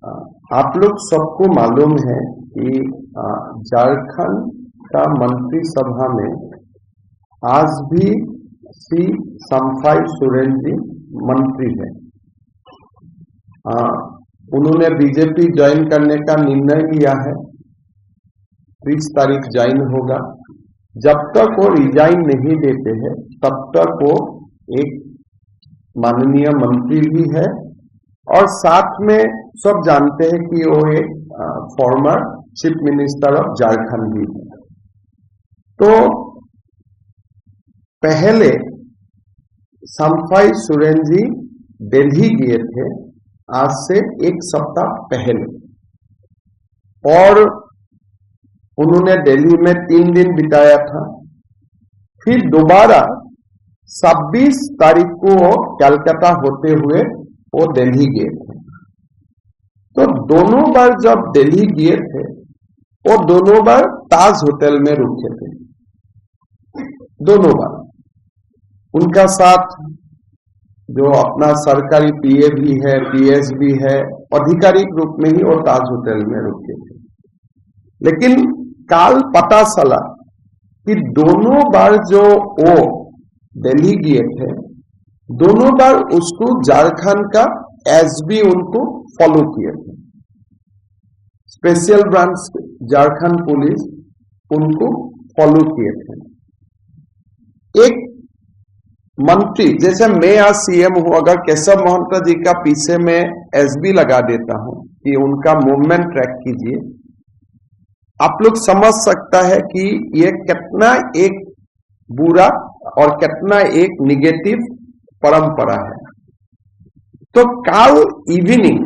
आप लोग सबको मालूम है कि झारखंड का मंत्रिसभा में आज भी श्री समफाई सोरेन जी मंत्री है। उन्होंने बीजेपी ज्वाइन करने का निर्णय लिया है। 30 तारीख ज्वाइन होगा। जब तक वो रिजाइन नहीं देते हैं तब तक वो एक माननीय मंत्री भी है और साथ में सब जानते हैं कि वो एक former chief minister of Jharkhand भी है। तो पहले समफाई सोरेन जी दिल्ली गए थे आज से 1 सप्ताह पहले और उन्होंने दिल्ली में 3 दिन बिताया था। फिर दोबारा 26 तारीख को वो कलकत्ता होते हुए वो दिल्ली गए थे। तो दोनों बार जब दिल्ली गए थे वो दोनों बार ताज होटल में रुके थे। दोनों बार उनका साथ जो अपना सरकारी पीए भी है, पीएस भी है, आधिकारिक रूप में ही वो ताज होटल में रुके थे। लेकिन काल पता चला कि दोनों बार जो वो दिल्ली गए थे दोनों बार उसको झारखंड का एसबी उनको फॉलो किए थे। स्पेशल ब्रांच झारखंड पुलिस उनको फॉलो किए थे। एक मंत्री जैसे मैं आज सीएम हूं, अगर केशव महंता जी का पीछे में एसबी लगा देता हूं कि उनका मूवमेंट ट्रैक कीजिए, आप लोग समझ सकता है कि ये कितना एक बुरा और कितना एक निगेटिव परंपरा है। तो कल इवनिंग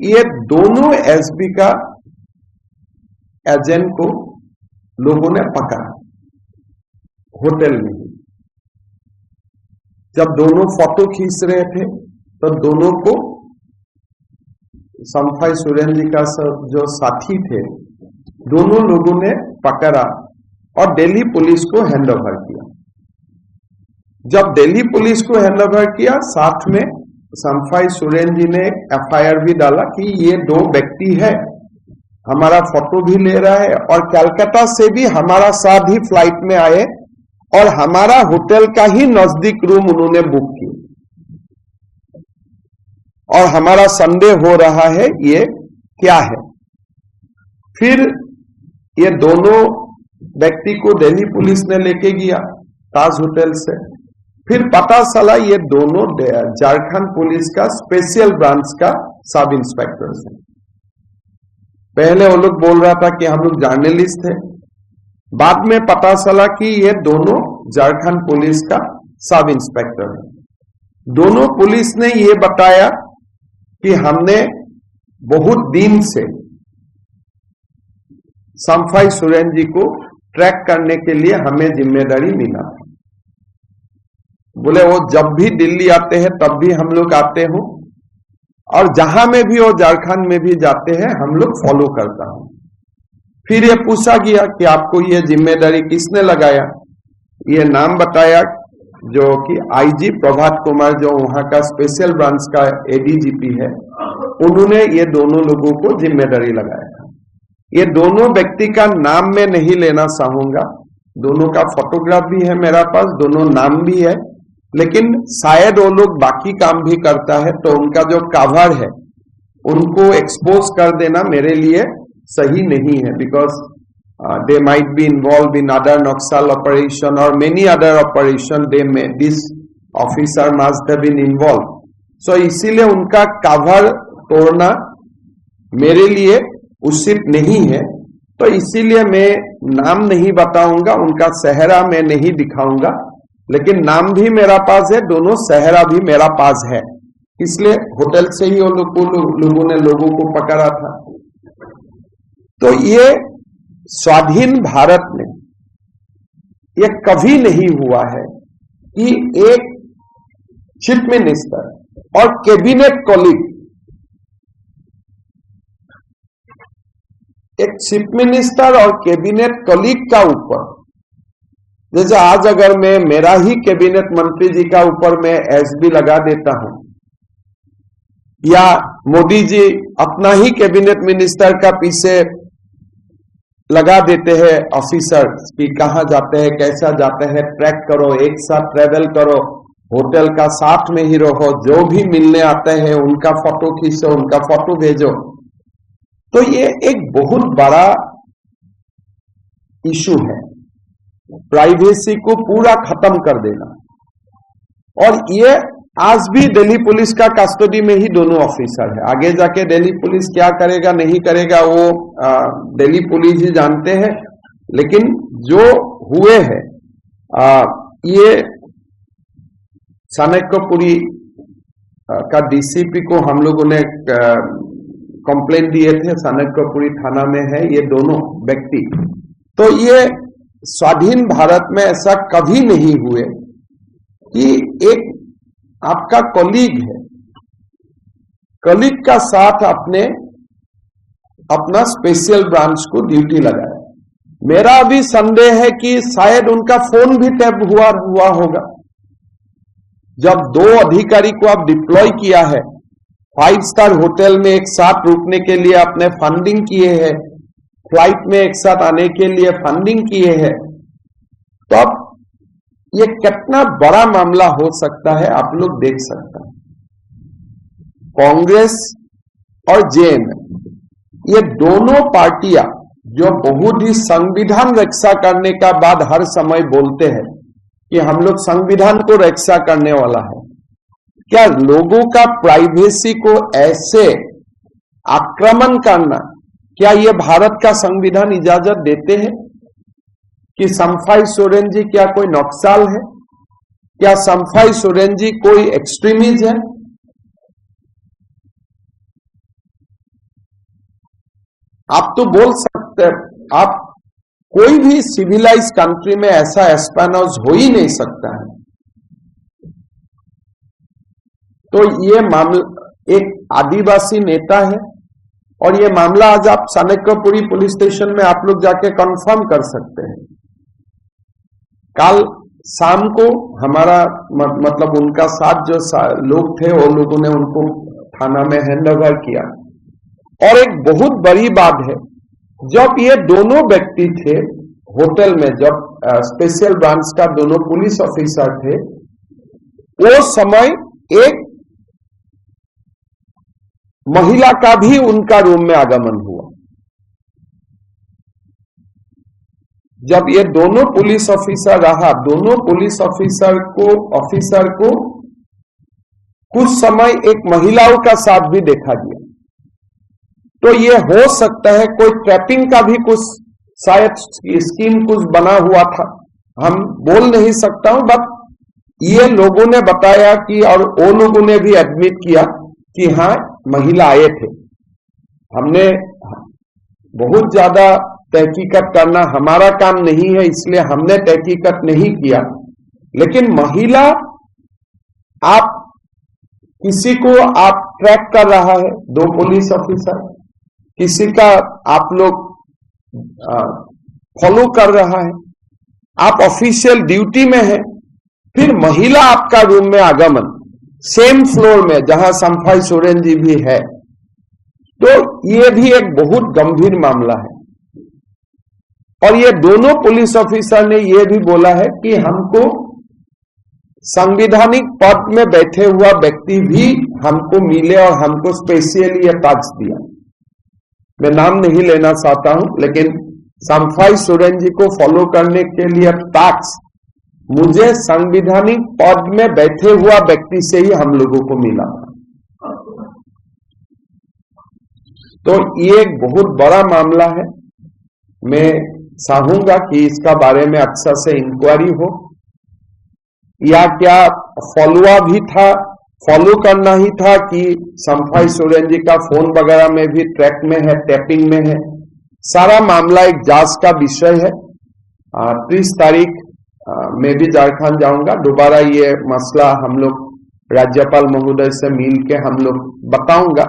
ये दोनों एसबी का एजेंट को लोगों ने पकड़ा होटल में। जब दोनों फोटो खींच रहे थे तो दोनों को समफाई सोरेन जी का जो साथी थे दोनों लोगों ने पकड़ा और दिल्ली पुलिस को हैंडओवर किया। जब दिल्ली पुलिस को हैंडओवर किया साथ में समफाई सोरेन जी ने एफआईआर भी डाला कि ये 2 व्यक्ति है, हमारा फोटो भी ले रहा है और कलकत्ता से भी हमारा साथ ही फ्लाइट में आए और हमारा होटल का ही नजदीक रूम उन्होंने बुक किया और हमारा संदेह हो रहा है ये क्या है। फिर ये दोनों व्यक्ति को दिल्ली पुलिस ने लेके गया ताज होटल से। फिर पता चला ये दोनों झारखंड पुलिस का स्पेशल ब्रांच का सब इंस्पेक्टर है। पहले वो लोग बोल रहा था कि हम लोग जर्नलिस्ट थे, बाद में पता चला कि ये दोनों झारखंड पुलिस का सब इंस्पेक्टर है। दोनों पुलिस ने ये बताया कि हमने बहुत दिन से समफाई सोरेन जी को ट्रैक करने के लिए हमें जिम्मेदारी मिला। बोले वो जब भी दिल्ली आते हैं तब भी हम लोग आते हो और जहां में भी वो झारखंड में भी जाते हैं हम लोग फॉलो करता हूं। फिर ये पूछा गया कि आपको ये जिम्मेदारी किसने लगाया। ये नाम बताया जो कि आईजी प्रभात कुमार जो वहां का स्पेशल ब्रांच का एडीजीपी है, उन्होंने ये दोनों लोगों को जिम्मेदारी लगाया था। ये दोनों व्यक्ति का नाम मैं नहीं लेना चाहूंगा, दोनों का फोटोग्राफ भी है मेरा पास, दोनों नाम भी है, लेकिन शायद वो लोग बाकी काम भी करता है तो उनका जो कवर है उनको एक्सपोज कर देना मेरे लिए सही नहीं है। Because they might be involve in other Naxal operation और मेनी अदर ऑपरेशन दे में this officer must have been involve. So इसीलिए उनका कवर तोड़ना मेरे लिए उचित नहीं है। तो इसीलिए मैं नाम नहीं बताऊंगा, उनका चेहरा मैं नहीं दिखाऊंगा, लेकिन नाम भी मेरा पास है, दोनों चेहरा भी मेरा पास है। इसलिए होटल से ही लोगों ने लोगों को पकड़ा था। तो ये स्वाधीन भारत में ये कभी नहीं हुआ है कि एक चीफ मिनिस्टर और कैबिनेट कॉलीग, एक चीफ मिनिस्टर और कैबिनेट कॉलीग का ऊपर, जैसे आज अगर मैं मेरा ही कैबिनेट मंत्री जी का ऊपर मैं एसबी लगा देता हूं या मोदी जी अपना ही कैबिनेट मिनिस्टर का पीछे लगा देते हैं ऑफिसर कि कहाँ जाते हैं, कैसा जाते हैं, ट्रैक करो, एक साथ ट्रेवल करो, होटल का साथ में ही रहो, जो भी मिलने आते हैं उनका फोटो खींचो, उनका फोटो भेजो। तो ये एक बहुत बड़ा इशू है, प्राइवेसी को पूरा खत्म कर देना। और ये आज भी दिल्ली पुलिस का कस्टडी में ही दोनों ऑफिसर है। आगे जाके दिल्ली पुलिस क्या करेगा नहीं करेगा वो दिल्ली पुलिस ही जानते हैं, लेकिन जो हुए हैं ये चाणक्यपुरी का डीसीपी को हम लोगों ने कंप्लेंट दिए थे, चाणक्यपुरी थाना में है ये दोनों व्यक्ति। तो ये स्वाधीन भारत में ऐसा कभी नहीं हुए कि एक आपका कलीग है, कलीग का साथ अपने अपना स्पेशल ब्रांच को ड्यूटी लगाया। मेरा भी संदेह है कि शायद उनका फोन भी टैप हुआ होगा। जब दो अधिकारी को आप डिप्लॉय किया है, 5 स्टार होटल में एक साथ रुकने के लिए आपने फंडिंग किए हैं, फ्लाइट में एक साथ आने के लिए फंडिंग किए हैं, तो अब ये कितना बड़ा मामला हो सकता है आप लोग देख सकते हैं। कांग्रेस और जेएमएम ये दोनों पार्टियां जो बहुत ही संविधान रक्षा करने का बाद हर समय बोलते हैं कि हम लोग संविधान को रक्षा करने वाला है, क्या लोगों का प्राइवेसी को ऐसे आक्रमण करना, क्या ये भारत का संविधान इजाजत देते हैं? कि शम्फाई सोरेन जी क्या कोई नक्सल है? क्या शम्फाई सोरेन जी कोई एक्सट्रीमिस्ट है? आप तो बोल सकते हैं, आप कोई भी सिविलाइज कंट्री में ऐसा एस्पेनॉज हो ही नहीं सकता है। तो ये मामला एक आदिवासी नेता है और ये मामला आज आप चाणक्यपुरी पुलिस स्टेशन में आप लोग जाके कंफर्म कर सकते हैं। कल शाम को हमारा मतलब उनका साथ जो लोग थे वो लोगों ने उनको थाना में हैंडओवर किया। और एक बहुत बड़ी बात है, जब ये दोनों व्यक्ति थे होटल में, जब स्पेशल ब्रांच का दोनों पुलिस ऑफिसर थे, वो समय एक महिला का भी उनका रूम में आगमन हुआ। जब ये दोनों पुलिस ऑफिसर रहा, दोनों पुलिस ऑफिसर को कुछ समय एक महिलाओं का साथ भी देखा गया। तो ये हो सकता है कोई ट्रैपिंग का भी कुछ शायद स्कीम कुछ बना हुआ था, हम बोल नहीं सकता हूं, बट ये लोगों ने बताया कि, और वो लोगों ने भी एडमिट किया कि हाँ महिला आए थे। हमने बहुत ज्यादा तहकीकत करना हमारा काम नहीं है, इसलिए हमने तहकीकत नहीं किया। लेकिन महिला, आप किसी को आप ट्रैक कर रहा है, 2 पुलिस ऑफिसर, किसी का आप लोग फॉलो कर रहा है, आप ऑफिशियल ड्यूटी में है, फिर महिला आपका रूम में आगमन, सेम फ्लोर में जहां शम्फाई सोरेन जी भी है, तो ये भी एक बहुत गंभीर मामला है। और ये दोनों पुलिस ऑफिसर ने ये भी बोला है कि हमको संवैधानिक पद में बैठे हुआ व्यक्ति भी हमको मिले और हमको स्पेशली ये टास्क दिया। मैं नाम नहीं लेना चाहता हूं, लेकिन शम्फाई सोरेन जी को फॉलो करने के लिए टास्क मुझे संवैधानिक पद में बैठे हुआ व्यक्ति से ही हम लोगों को मिला। तो ये एक बहुत बड़ा मामला है। मैं चाहूंगा कि इसका बारे में अच्छा से इंक्वायरी हो, या क्या फॉलो करना ही था कि शम्फाई सोरेन जी का फोन वगैरह में भी ट्रैक में है, टैपिंग में है। सारा मामला एक जांच का विषय है। 30 तारीख मैं भी झारखंड जाऊंगा, दोबारा ये मसला हम लोग राज्यपाल महोदय से मिल के हम लोग बताऊंगा।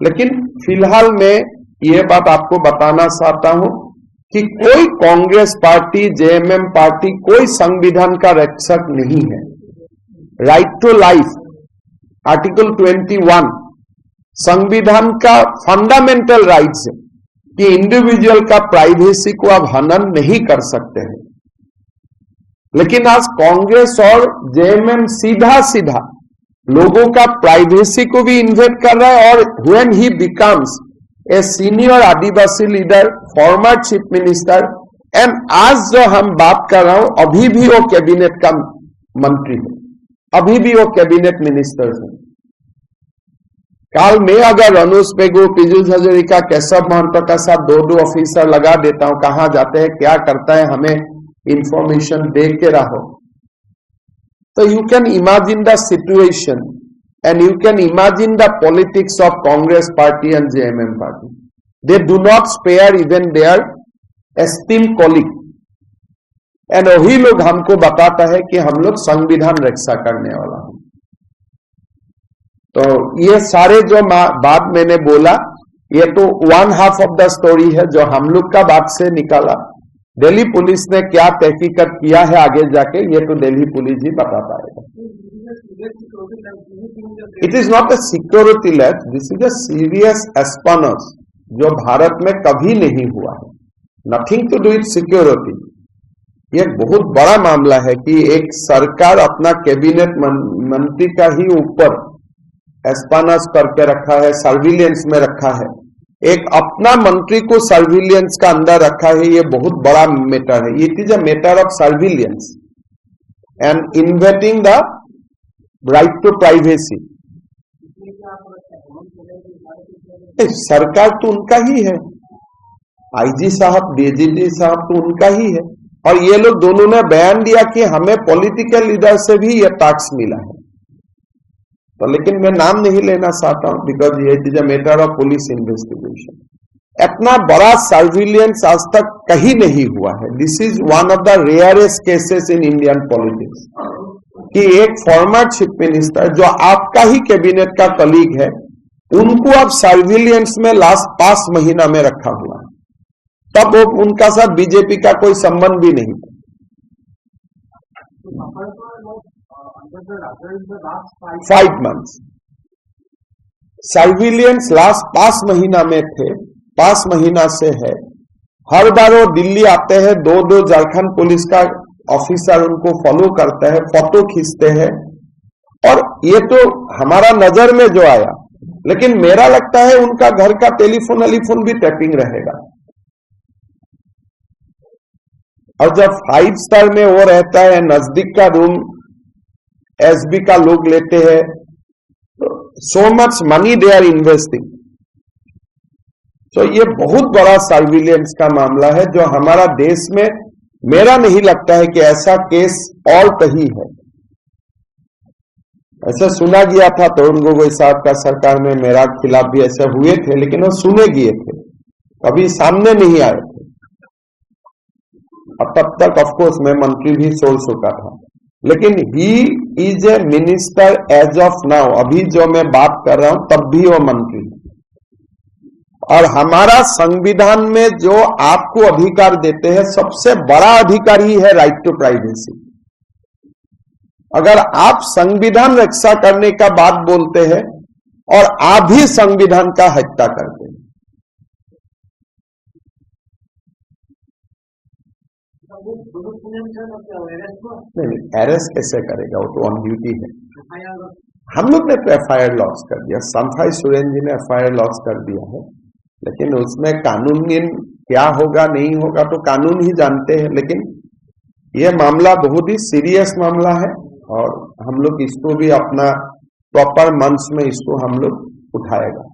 लेकिन फिलहाल मैं ये बात आपको बताना चाहता हूं कि कोई कांग्रेस पार्टी, जेएमएम पार्टी कोई संविधान का रक्षक नहीं है। राइट टू लाइफ, आर्टिकल 21 संविधान का फंडामेंटल राइट्स है कि इंडिविजुअल का प्राइवेसी को आप हनन नहीं कर सकते हैं। लेकिन आज कांग्रेस और जेएमएम सीधा सीधा लोगों का प्राइवेसी को भी इन्वेट कर रहा है। और when he becomes a senior Adivasi leader, former chief minister, and आज जो हम बात कर रहा हूं अभी भी वो कैबिनेट का मंत्री है, अभी भी वो कैबिनेट मिनिस्टर है। काल में अगर रनूस पेगू, पीयूष हजारिका, केशव महंतो का साथ दो ऑफिसर लगा देता हूं, कहां जाते हैं, क्या करता है, हमें इंफॉर्मेशन दे के रहो, तो you can imagine the situation and you can imagine the politics of Congress party and JMM party. They do not spare even their esteemed colleague. And वही लोग हमको बताता है कि हम लोग संविधान रक्षा करने वाला हूं। तो ये सारे जो बात मैंने बोला, ये तो 1/2 ऑफ द स्टोरी है जो हम लोग का बात से निकाला। दिल्ली पुलिस ने क्या तहकीकत किया है आगे जाके, ये तो दिल्ली पुलिस ही बता पाएगा। It is not a security lapse, this is a serious espionage जो भारत में कभी नहीं हुआ है। Nothing to do with security. ये बहुत बड़ा मामला है कि एक सरकार अपना कैबिनेट मंत्री का ही ऊपर एस्पानस करके रखा है, सर्विलियंस में रखा है, एक अपना मंत्री को सर्विलियंस का अंदर रखा है। ये बहुत बड़ा मैटर है। It is a matter of surveillance and invading the right to privacy. सरकार तो उनका ही है, आईजी साहब, डीजीपी साहब तो उनका ही है। और ये लोग दोनों ने बयान दिया कि हमें पॉलिटिकल लीडर से भी ये टैक्स मिला है। तो लेकिन मैं नाम नहीं लेना चाहता हूं बिकॉज ये is a matter of police investigation. इतना बड़ा सर्विलियंस आज तक कहीं नहीं हुआ है। This is one of the rarest cases in Indian politics कि एक फॉर्मर चीफ मिनिस्टर जो आपका ही कैबिनेट का कलीग है, उनको अब सर्विलियंस में लास्ट 5 महीना में रखा हुआ है। तब वो उनका साथ बीजेपी का कोई संबंध भी नहीं था। 5 मंथ्स सर्विलियंस लास्ट 5 महीना में थे, 5 महीना से है। हर बार वो दिल्ली आते हैं, 2 झारखंड पुलिस का ऑफिसर उनको फॉलो करता है, फोटो खींचते हैं। और ये तो हमारा नजर में जो आया, लेकिन मेरा लगता है उनका घर का टेलीफोन भी टैपिंग रहेगा। और जब 5 स्टार में वो रहता है, नजदीक का रूम एसबी का लोग लेते हैं, so much money they are investing. तो ये बहुत बड़ा सर्विलियंस का मामला है जो हमारा देश में, मेरा नहीं लगता है कि ऐसा केस और कहीं है। ऐसा सुना गया था तरुण गोगोई साहब का सरकार में, मेरा खिलाफ भी ऐसे हुए थे, लेकिन वो सुने गए थे, कभी सामने नहीं आए थे। और तब तक ऑफकोर्स मैं मंत्री भी छोड़ चुका था। लेकिन he is a minister as of now, अभी जो मैं बात कर रहा हूं तब भी वो मंत्री। और हमारा संविधान में जो आपको अधिकार देते हैं, सबसे बड़ा अधिकार ही है राइट टू प्राइवेसी। अगर आप संविधान रक्षा करने का बात बोलते हैं और आप भी संविधान का हत्या करते हैं, नहीं, अरेस्ट कैसे करेगा? वो तो ऑन ड्यूटी है। हम लोग ने तो एफआईआर लॉन्च कर दिया, संभाई सुरेन जी ने एफआईआर लॉन्च कर दिया है, लेकिन उसमें कानूनी क्या होगा नहीं होगा तो कानून ही जानते हैं। लेकिन यह मामला बहुत ही सीरियस मामला है और हम लोग इसको भी अपना प्रॉपर मंच में इसको हम लोग उठाएगा।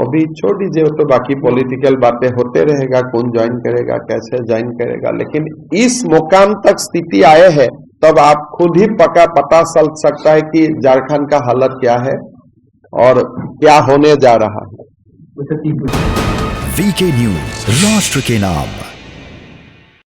अभी छोड़ दीजिए, तो बाकी पॉलिटिकल बातें होते रहेगा, कौन ज्वाइन करेगा, कैसे ज्वाइन करेगा। लेकिन इस मुकाम तक स्थिति आए है तब आप खुद ही पता चल सकता है कि झारखंड का हालत क्या है और क्या होने जा रहा है। वीके न्यूज, राष्ट्र के नाम।